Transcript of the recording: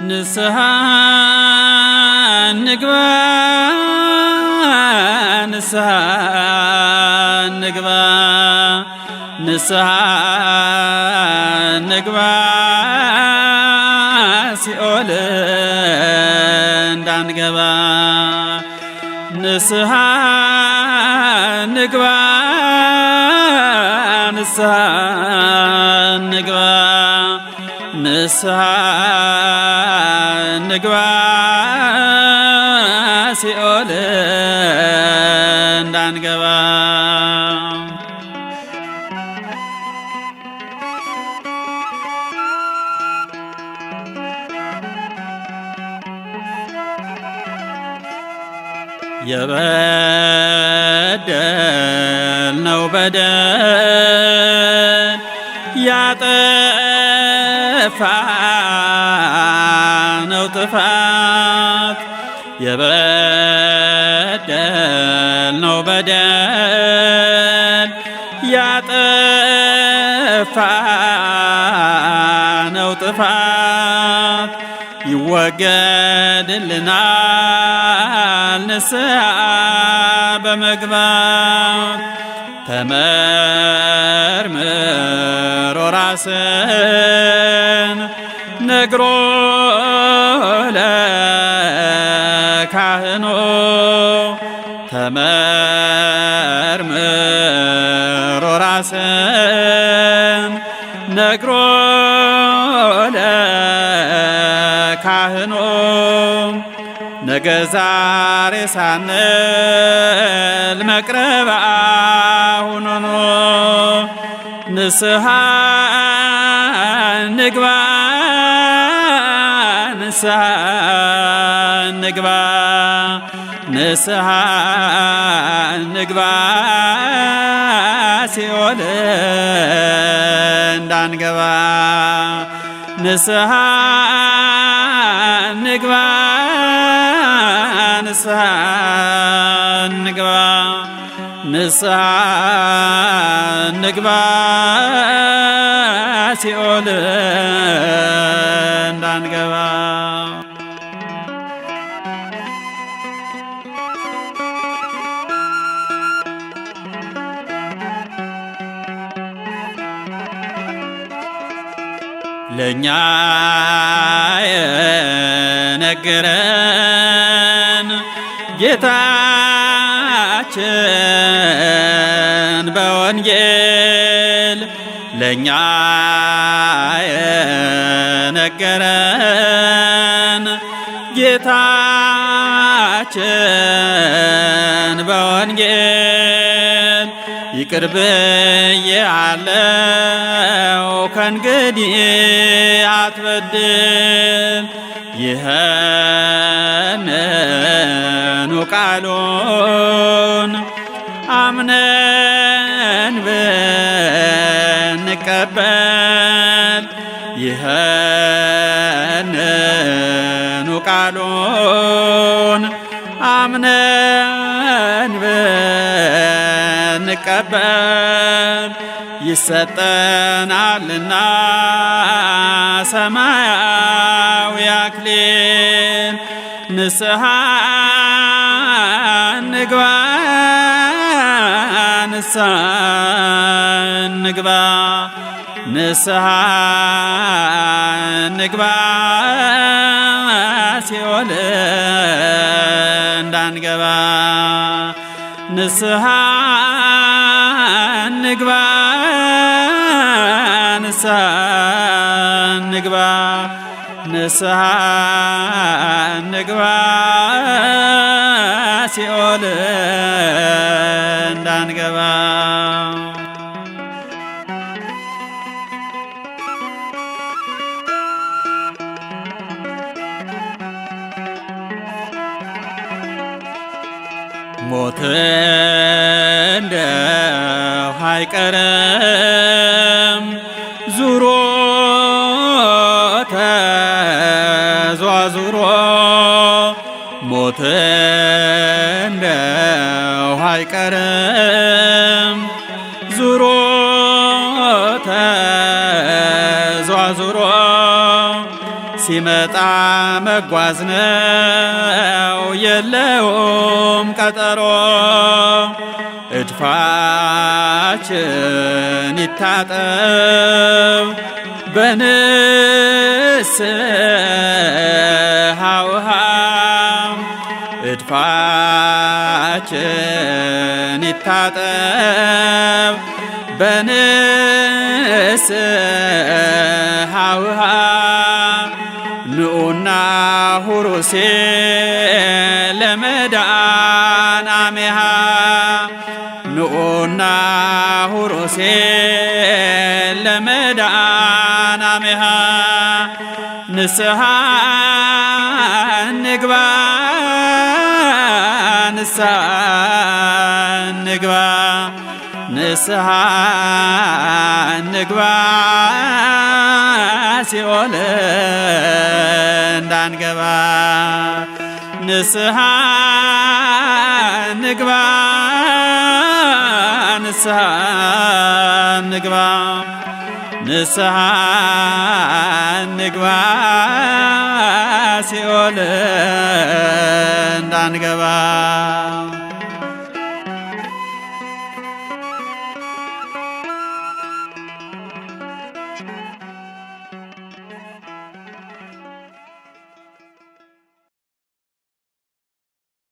ንስሐ እንግባ ንስሐ እንግባ ንስሐ እንግባ ሲኦል እንዳንገባ ንስሐ እንግባ ንስሐ እንግባ ንስሐ እንግባ ሲኦል እንዳንገባ የበደልነው በደል ያጠፋነው ጥፋት የበደልነው በደል ያጠፋነው ጥፋት ይወገድልናል ንስሐ በመግባት ተመርምሮ ራስን ነግሮ ለካህኑ ተመርምሮ ራስን ነግሮ ለካህኑ ነገ ዛሬ ሳንል መቅረብ አሁን ሆኖ ንስሐ እንግባ ንስሐ እንግባ ንስሐ እንግባ ሲኦል እንዳንገባ ንስሐ እንግባ ንስሐ እንግባ ንስሐ እንግባ ሲኦል እንዳንገባ ለኛ የነገረን ጌታችን በወንጌል ለኛ የነገረን ጌታችን በወንጌል ይቅር ብዬአለው ከእንግዲህ አትበድል ይህንኑ ቃሉን አምነን ብንቀበል ይህንኑ ቃሉን አምነን ብንቀበል ይሰጠናልና ሰማያዊ አክሊል ንስሐ እንግባ ንስሐ እንግባ ንስሐ እንግባ ሲኦል እንዳንገባ ንስሐ እንግባ ንስሐ እንግባ ንስሐ እንግባ ሲኦል እንዳንገባ ሞት እንደው አይቀርም ዙሮ ተዟዙሮ ሞት እንደው አይቀርም ዙሮ ተዟዙሮ ሲመጣ መጓዝ ነው የለውም ቀጠሮ። እድፋችን ይታጠብ በንስሐ ውሃ እድፋችን ይታጠብ በንስሐ ውሃ ንዑና ሁሩሴ ለመዳን አሜሃ ንዑና ሁሩሴ ለመዳን አሜሃ ንስሐ እንግባ ንስሐ እንግባ ንስሐ እንግባ ሲኦል እንዳንገባ ንስሐ እንግባ ንስሐ እንግባ ንስሐ እንግባ ሲኦል እንዳንገባ